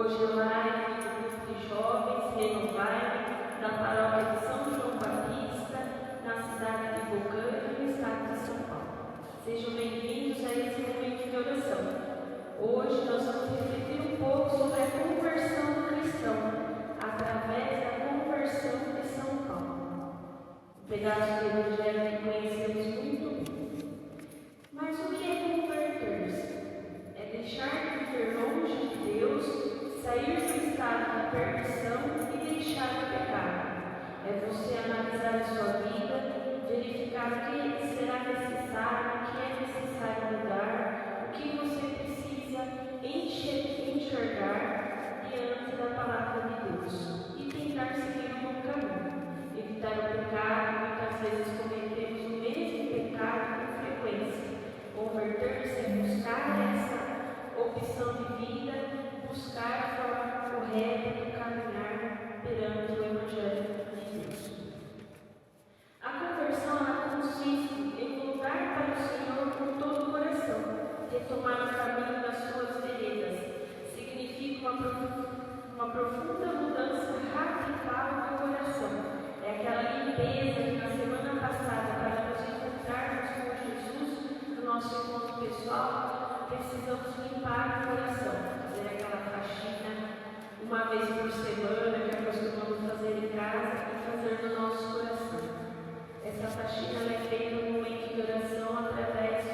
Hoje é live do grupo de jovens Renovai, da paróquia de São João Batista, na cidade de Bocaina, no estado de São Paulo. Sejam bem-vindos a esse momento de oração. Hoje nós vamos refletir um pouco sobre a conversão do cristão, através da conversão de São Paulo. Um pedaço do Evangelho que conhecemos muito bem. Mas o que é converter-se? É deixar de viver longe de Deus, sair do estado da perdição e deixar o pecado. É você analisar a sua vida, verificar o que será necessário, o que é necessário mudar, o que você precisa enxergar diante da palavra de Deus e tentar seguir um bom caminho. Evitar o pecado, muitas vezes cometemos o mesmo pecado com frequência. Converter-se é buscar essa opção de vida, buscar a forma correta de caminhar perante o Evangelho de Deus. A conversão ela consiste em voltar para o Senhor com todo o coração, retomar o caminho das suas veredas. Significa uma profunda mudança radical do coração. É aquela limpeza que na semana passada, para nos encontrarmos com Jesus, no nosso encontro pessoal, precisamos limpar o coração, fazer aquela faxina uma vez por semana que acostumamos fazer em casa e fazer no nosso coração. Essa faxina é feita no momento de oração através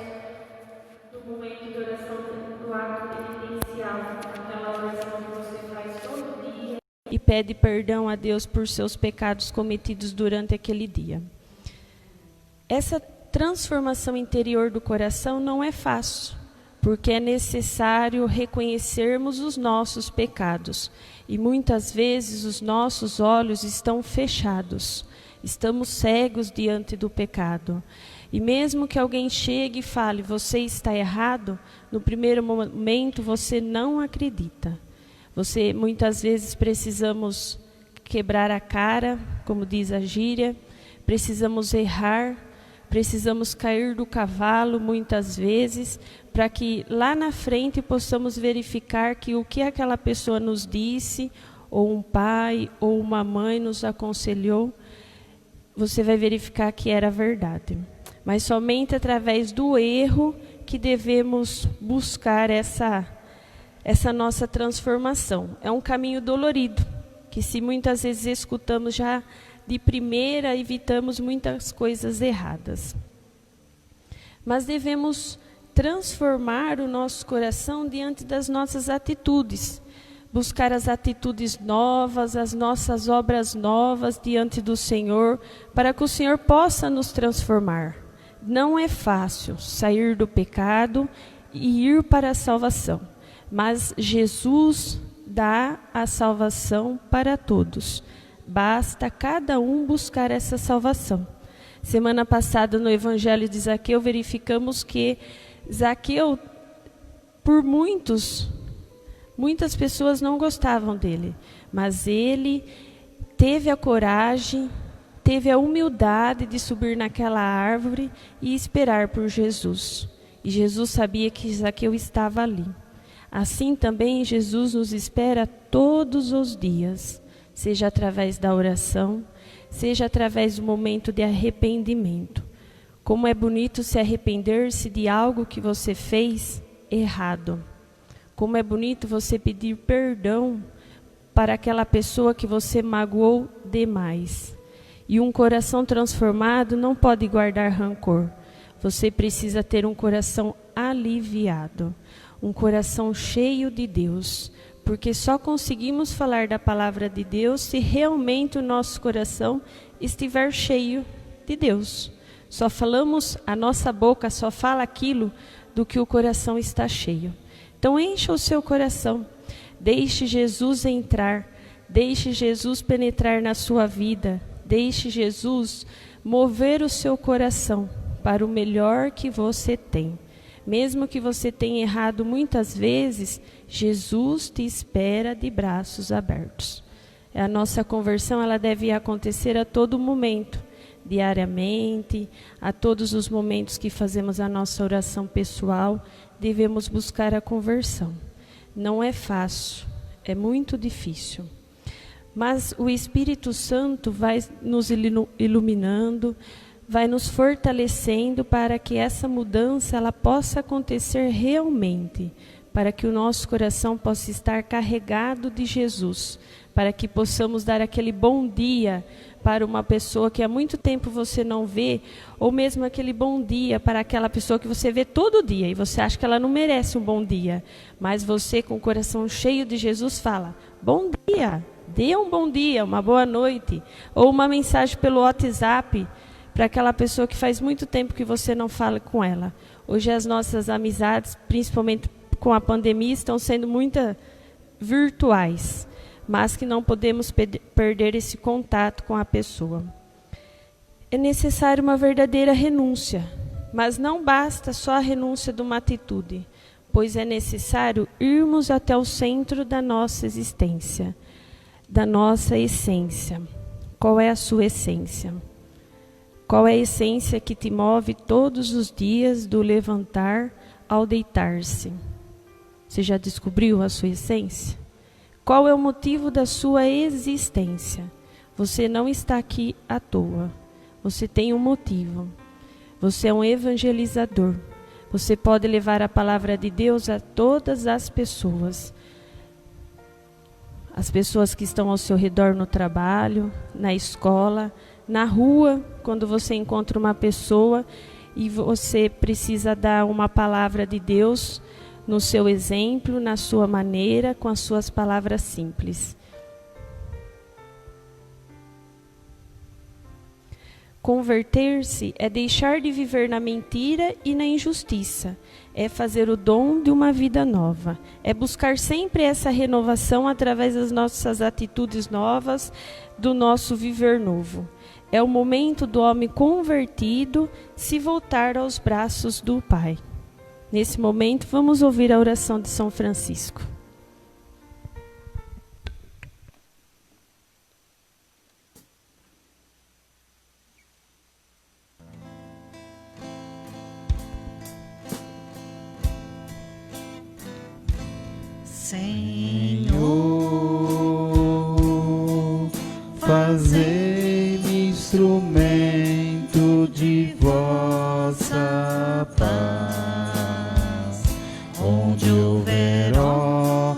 do momento de oração do ato penitencial, aquela oração que você faz todo dia e pede perdão a Deus por seus pecados cometidos durante aquele dia. Essa transformação interior do coração não é fácil, porque é necessário reconhecermos os nossos pecados e muitas vezes os nossos olhos estão fechados, estamos cegos diante do pecado. E mesmo que alguém chegue e fale, você está errado, no primeiro momento você não acredita. Muitas vezes precisamos quebrar a cara, como diz a gíria, precisamos errar, precisamos cair do cavalo muitas vezes, para que lá na frente possamos verificar que o que aquela pessoa nos disse, ou um pai, ou uma mãe nos aconselhou, você vai verificar que era verdade. Mas somente através do erro que devemos buscar essa nossa transformação. É um caminho dolorido, que se muitas vezes escutamos já de primeira, evitamos muitas coisas erradas. Mas devemos transformar o nosso coração diante das nossas atitudes, buscar as atitudes novas, as nossas obras novas diante do Senhor, para que o Senhor possa nos transformar. Não é fácil sair do pecado e ir para a salvação, mas Jesus dá a salvação para todos. Basta cada um buscar essa salvação. Semana passada, no Evangelho de Zaqueu, verificamos que Zaqueu, por muitas pessoas não gostavam dele, mas ele teve a coragem, teve a humildade de subir naquela árvore e esperar por Jesus. E Jesus sabia que Zaqueu estava ali. Assim também Jesus nos espera todos os dias, seja através da oração, seja através do momento de arrependimento. Como é bonito se arrepender-se de algo que você fez errado. Como é bonito você pedir perdão para aquela pessoa que você magoou demais. E um coração transformado não pode guardar rancor. Você precisa ter um coração aliviado, um coração cheio de Deus, porque só conseguimos falar da palavra de Deus se realmente o nosso coração estiver cheio de Deus. Só falamos, a nossa boca só fala aquilo do que o coração está cheio. Então encha o seu coração, deixe Jesus entrar, deixe Jesus penetrar na sua vida, deixe Jesus mover o seu coração para o melhor que você tem. Mesmo que você tenha errado muitas vezes, Jesus te espera de braços abertos. A nossa conversão ela deve acontecer a todo momento, diariamente, a todos os momentos que fazemos a nossa oração pessoal, devemos buscar a conversão. Não é fácil, É muito difícil. Mas o Espírito Santo vai nos iluminando, vai nos fortalecendo para que essa mudança ela possa acontecer realmente, para que o nosso coração possa estar carregado de Jesus, para que possamos dar aquele bom dia para uma pessoa que há muito tempo você não vê, ou mesmo aquele bom dia para aquela pessoa que você vê todo dia e você acha que ela não merece um bom dia, mas você com o coração cheio de Jesus fala, bom dia, dê um bom dia, uma boa noite, ou uma mensagem pelo WhatsApp para aquela pessoa que faz muito tempo que você não fala com ela. Hoje as nossas amizades, principalmente com a pandemia, estão sendo muito virtuais, mas que não podemos perder esse contato com a pessoa. É necessário uma verdadeira renúncia, mas não basta só a renúncia de uma atitude, pois é necessário irmos até o centro da nossa existência, da nossa essência. Qual é a sua essência? Qual é a essência que te move todos os dias do levantar ao deitar-se? Você já descobriu a sua essência? Qual é o motivo da sua existência? Você não está aqui à toa. Você tem um motivo. Você é um evangelizador. Você pode levar a palavra de Deus a todas as pessoas. As pessoas que estão ao seu redor no trabalho, na escola, na rua, quando você encontra uma pessoa e você precisa dar uma palavra de Deus no seu exemplo, na sua maneira, com as suas palavras simples. Converter-se é deixar de viver na mentira e na injustiça. É fazer o dom de uma vida nova. É buscar sempre essa renovação através das nossas atitudes novas, do nosso viver novo. É o momento do homem convertido se voltar aos braços do Pai. Nesse momento, vamos ouvir a oração de São Francisco. Senhor, fazei-me instrumento de vossa paz. Onde houver, ó,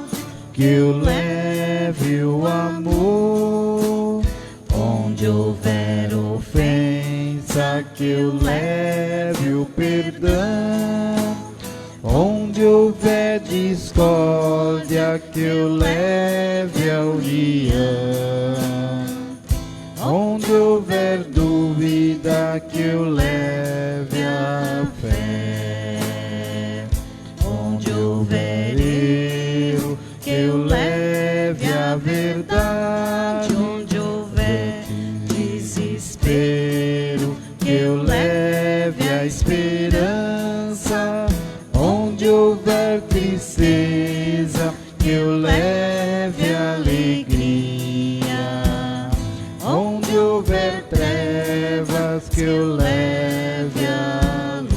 que eu leve o amor. Onde houver ofensa, que eu leve o perdão. Onde houver discórdia, que eu leve a união. Onde houver dúvida, que eu leve a fé. Onde houver erro, que eu leve a verdade. Onde houver desespero, que eu leve a esperança. Onde houver tristeza, que eu leve a alegria. Onde houver trevas, que eu leve a luz.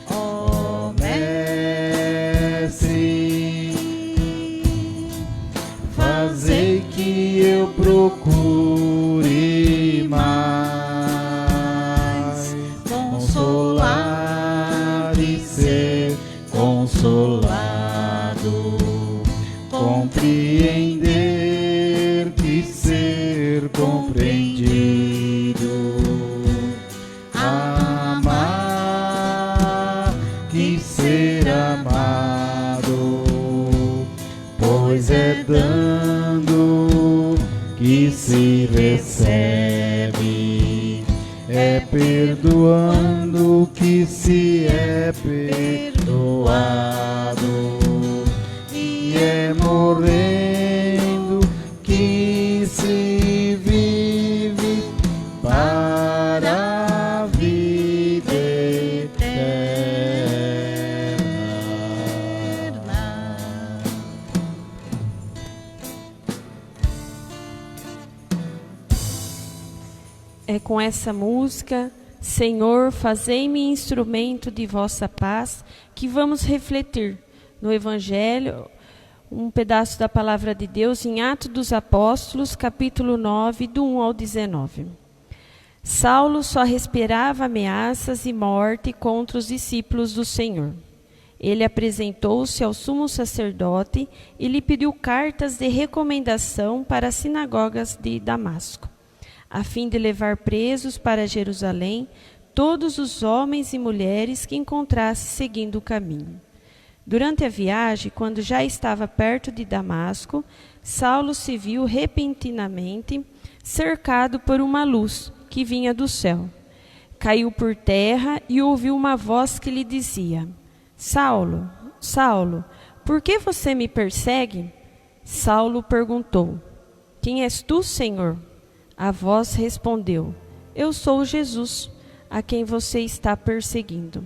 Ó Mestre, fazei que eu procure mais consolar e ser consolado, compreender que ser compreendido, amar que ser amado, pois é dando que se recebe, é perdoando que se é perdoado, e é morrendo que se vive para a vida eterna. É com essa música, Senhor, fazei-me instrumento de vossa paz, que vamos refletir no Evangelho um pedaço da palavra de Deus em Atos dos Apóstolos, capítulo 9, do 1 ao 19. Saulo só respirava ameaças e morte contra os discípulos do Senhor. Ele apresentou-se ao sumo sacerdote e lhe pediu cartas de recomendação para as sinagogas de Damasco, a fim de levar presos para Jerusalém todos os homens e mulheres que encontrasse seguindo o caminho. Durante a viagem, quando já estava perto de Damasco, Saulo se viu repentinamente cercado por uma luz que vinha do céu. Caiu por terra e ouviu uma voz que lhe dizia: Saulo, Saulo, por que você me persegue? Saulo perguntou: Quem és tu, Senhor? A voz respondeu: Eu sou Jesus, a quem você está perseguindo.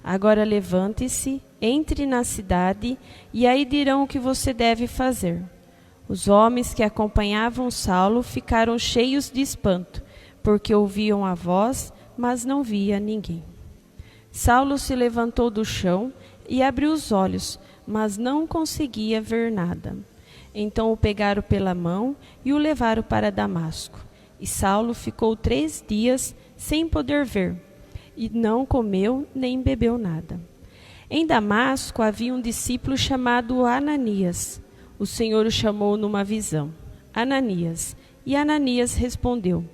Agora levante-se, entre na cidade, e aí dirão o que você deve fazer. Os homens que acompanhavam Saulo ficaram cheios de espanto, porque ouviam a voz, mas não via ninguém. Saulo se levantou do chão e abriu os olhos, mas não conseguia ver nada. Então o pegaram pela mão e o levaram para Damasco. E Saulo ficou 3 dias sem poder ver, e não comeu nem bebeu nada. Em Damasco havia um discípulo chamado Ananias. O Senhor o chamou numa visão: Ananias. E Ananias respondeu: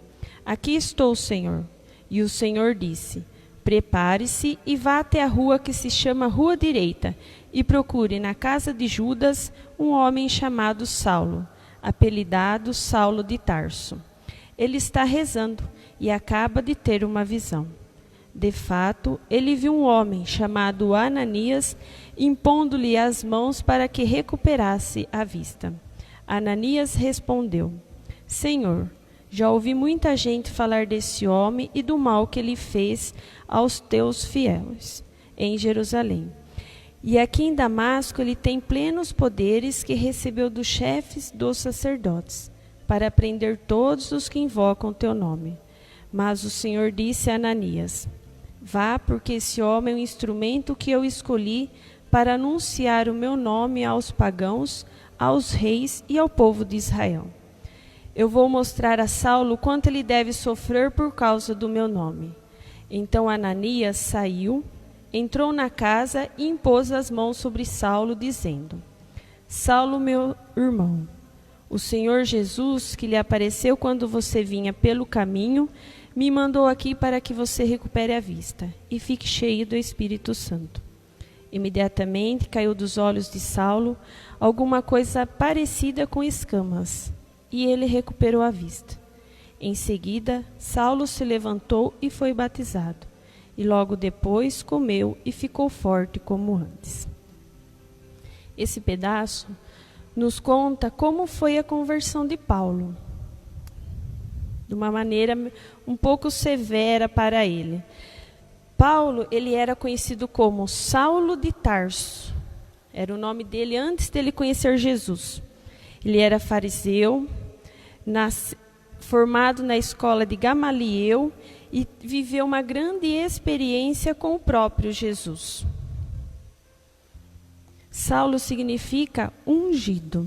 Aqui estou, Senhor. E o Senhor disse: Prepare-se e vá até a rua que se chama Rua Direita, e procure na casa de Judas um homem chamado Saulo, apelidado Saulo de Tarso. Ele está rezando e acaba de ter uma visão. De fato, ele viu um homem chamado Ananias impondo-lhe as mãos para que recuperasse a vista. Ananias respondeu: Senhor, já ouvi muita gente falar desse homem e do mal que ele fez aos teus fiéis em Jerusalém. E aqui em Damasco ele tem plenos poderes que recebeu dos chefes dos sacerdotes, para prender todos os que invocam teu nome. Mas o Senhor disse a Ananias: Vá, porque esse homem é um instrumento que eu escolhi para anunciar o meu nome aos pagãos, aos reis e ao povo de Israel. Eu vou mostrar a Saulo quanto ele deve sofrer por causa do meu nome. Então Ananias saiu, entrou na casa e impôs as mãos sobre Saulo, dizendo: Saulo, meu irmão, o Senhor Jesus, que lhe apareceu quando você vinha pelo caminho, me mandou aqui para que você recupere a vista e fique cheio do Espírito Santo. Imediatamente caiu dos olhos de Saulo alguma coisa parecida com escamas, e ele recuperou a vista. Em seguida, Saulo se levantou e foi batizado, e logo depois comeu e ficou forte como antes. Esse pedaço nos conta como foi a conversão de Paulo, de uma maneira um pouco severa para ele. Paulo, ele era conhecido como Saulo de Tarso. Era o nome dele antes dele conhecer Jesus. Ele era fariseu, formado na escola de Gamaliel e viveu uma grande experiência com o próprio Jesus. Saulo significa ungido.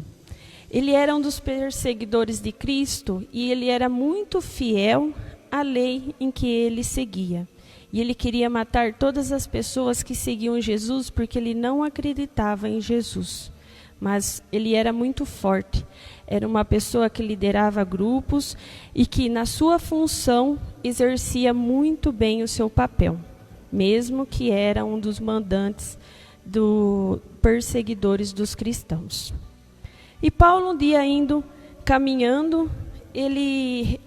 Ele era um dos perseguidores de Cristo e ele era muito fiel à lei em que ele seguia. E ele queria matar todas as pessoas que seguiam Jesus porque ele não acreditava em Jesus. Mas ele era muito forte. Era uma pessoa que liderava grupos e que, na sua função, exercia muito bem o seu papel, mesmo que era um dos mandantes dos perseguidores dos cristãos. E Paulo, um dia indo, caminhando, ele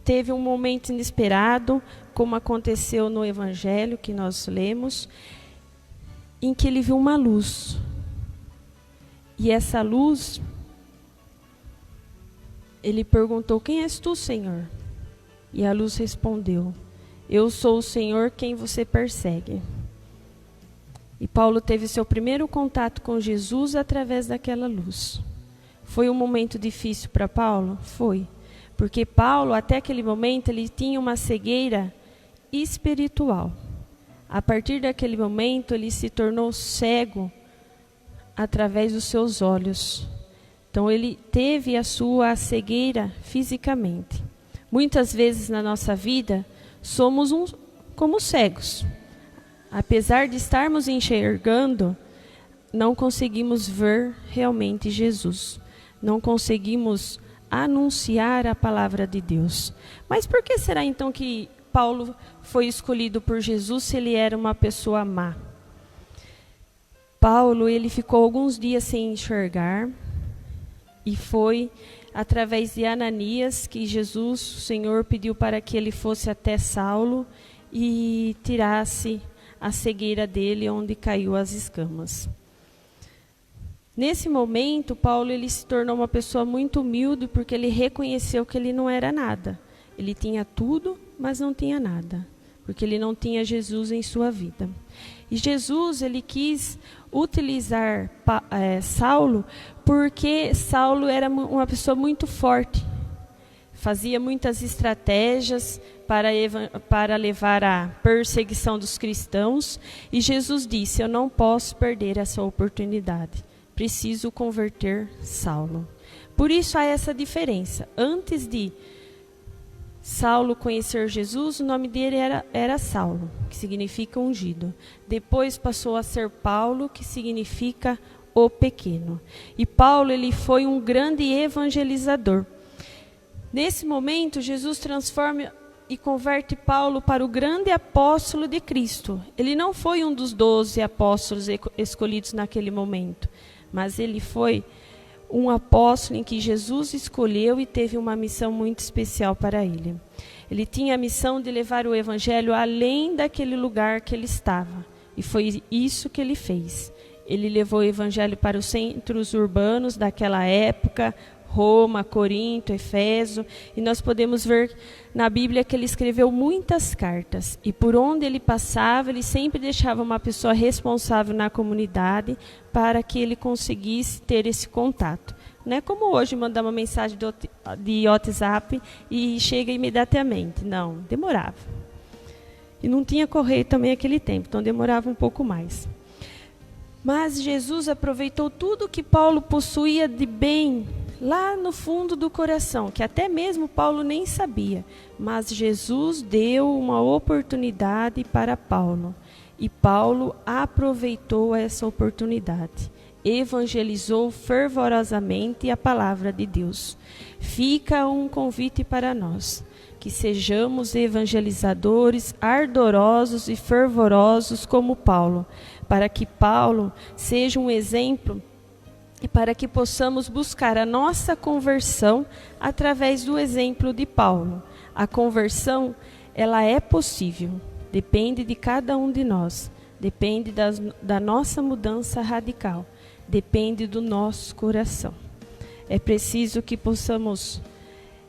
teve um momento inesperado, como aconteceu no Evangelho que nós lemos, em que ele viu uma luz. E essa luz, ele perguntou: Quem és tu, Senhor? E a luz respondeu: Eu sou o Senhor quem você persegue. E Paulo teve seu primeiro contato com Jesus através daquela luz. Foi um momento difícil para Paulo? Foi. Porque Paulo, até aquele momento, ele tinha uma cegueira espiritual. A partir daquele momento, ele se tornou cego através dos seus olhos. Então ele teve a sua cegueira fisicamente. Muitas vezes na nossa vida somos como cegos. Apesar de estarmos enxergando, não conseguimos ver realmente Jesus. Não conseguimos anunciar a palavra de Deus. Mas por que será então que Paulo foi escolhido por Jesus se ele era uma pessoa má? Paulo, ele ficou alguns dias sem enxergar e foi através de Ananias que Jesus, o Senhor, pediu para que ele fosse até Saulo e tirasse a cegueira dele onde caiu as escamas. Nesse momento, Paulo ele se tornou uma pessoa muito humilde porque ele reconheceu que ele não era nada. Ele tinha tudo, mas não tinha nada, porque ele não tinha Jesus em sua vida. E Jesus ele quis utilizar Saulo porque Saulo era uma pessoa muito forte. Fazia muitas estratégias para levar à perseguição dos cristãos. E Jesus disse, eu não posso perder essa oportunidade. Preciso converter Saulo. Por isso há essa diferença. Antes de Saulo conhecer Jesus, o nome dele era Saulo, que significa ungido. Depois passou a ser Paulo, que significa o pequeno. E Paulo ele foi um grande evangelizador. Nesse momento, Jesus transforma e converte Paulo para o grande apóstolo de Cristo. Ele não foi um dos 12 apóstolos escolhidos naquele momento, mas ele foi um apóstolo em que Jesus escolheu e teve uma missão muito especial para ele. Ele tinha a missão de levar o evangelho além daquele lugar que ele estava. E foi isso que ele fez. Ele levou o evangelho para os centros urbanos daquela época, Roma, Corinto, Efeso, e nós podemos ver na Bíblia que ele escreveu muitas cartas, e por onde ele passava, ele sempre deixava uma pessoa responsável na comunidade para que ele conseguisse ter esse contato. Não é como hoje mandar uma mensagem de WhatsApp e chega imediatamente, não, demorava. E não tinha correio também naquele tempo, então demorava um pouco mais. Mas Jesus aproveitou tudo que Paulo possuía de bem lá no fundo do coração, que até mesmo Paulo nem sabia. Mas Jesus deu uma oportunidade para Paulo. E Paulo aproveitou essa oportunidade. Evangelizou fervorosamente a palavra de Deus. Fica um convite para nós, que sejamos evangelizadores ardorosos e fervorosos como Paulo, para que Paulo seja um exemplo e para que possamos buscar a nossa conversão através do exemplo de Paulo. A conversão, ela é possível, depende de cada um de nós, depende da nossa mudança radical, depende do nosso coração. É preciso que possamos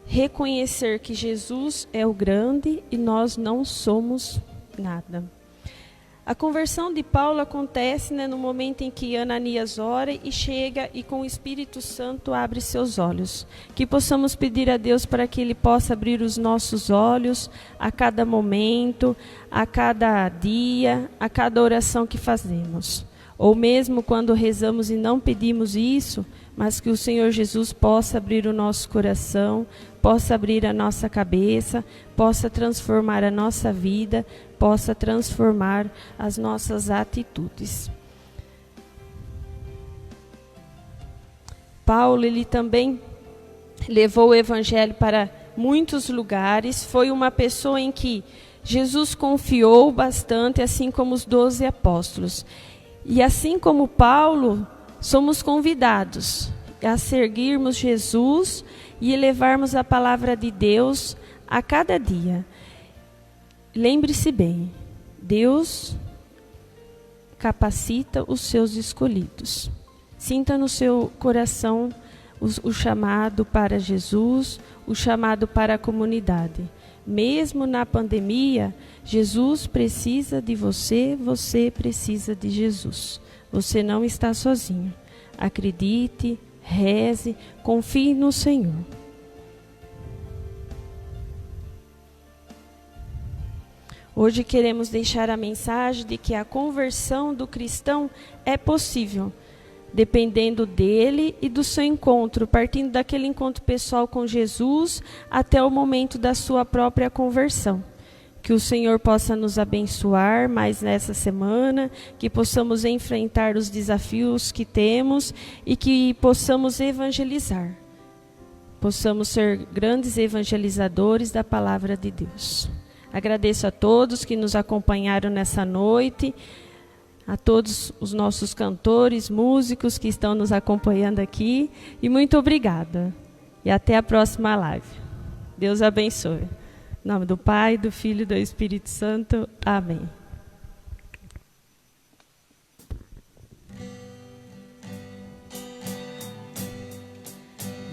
reconhecer que Jesus é o grande e nós não somos nada. A conversão de Paulo acontece no momento em que Ananias ora e chega e com o Espírito Santo abre seus olhos. Que possamos pedir a Deus para que Ele possa abrir os nossos olhos a cada momento, a cada dia, a cada oração que fazemos. Ou mesmo quando rezamos e não pedimos isso, mas que o Senhor Jesus possa abrir o nosso coração, possa abrir a nossa cabeça, possa transformar a nossa vida, possa transformar as nossas atitudes. Paulo, ele também levou o evangelho para muitos lugares, foi uma pessoa em que Jesus confiou bastante, assim como os 12 apóstolos. E assim como Paulo, somos convidados a seguirmos Jesus e levarmos a palavra de Deus a cada dia. Lembre-se bem, Deus capacita os seus escolhidos. Sinta no seu coração o chamado para Jesus, o chamado para a comunidade. Mesmo na pandemia, Jesus precisa de você, você precisa de Jesus. Você não está sozinho. Acredite, reze, confie no Senhor. Hoje queremos deixar a mensagem de que a conversão do cristão é possível. dependendo dele e do seu encontro, partindo daquele encontro pessoal com Jesus até o momento da sua própria conversão. Que o Senhor possa nos abençoar mais nessa semana, que possamos enfrentar os desafios que temos e que possamos evangelizar. Possamos ser grandes evangelizadores da palavra de Deus. Agradeço a todos que nos acompanharam nessa noite, a todos os nossos cantores, músicos que estão nos acompanhando aqui, e muito obrigada. E até a próxima live. Deus abençoe. Em nome do Pai, do Filho e do Espírito Santo. Amém.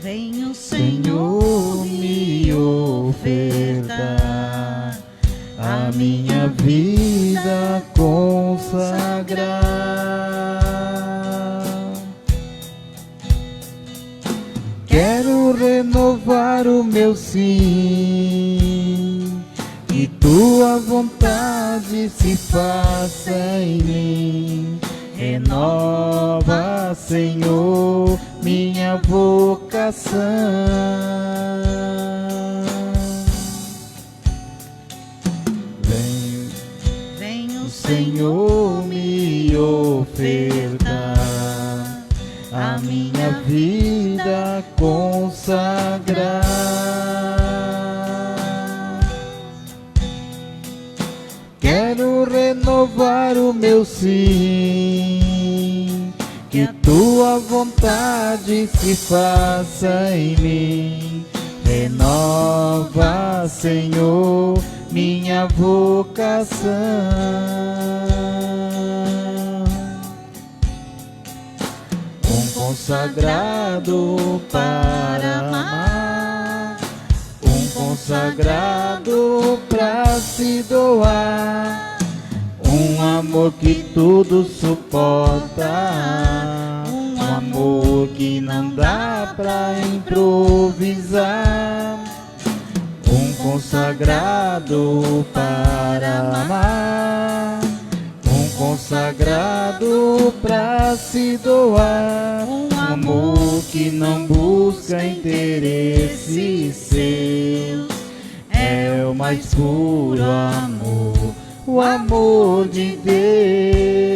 Vem o Senhor me ofertar a minha vida consagrar. Quero renovar o meu sim, que tua vontade se faça em mim. Renova, Senhor, minha vocação. Vem o Senhor me ofertar a minha vida consagrar. Quero renovar o meu sim, que tua vontade se faça em mim. Renova, Senhor, minha vocação. Consagrado para amar, consagrado para se doar, amor que tudo suporta, amor que não dá pra improvisar, consagrado para amar, consagrado pra se doar, amor que não busca interesses seus, é o mais puro amor, o amor de Deus.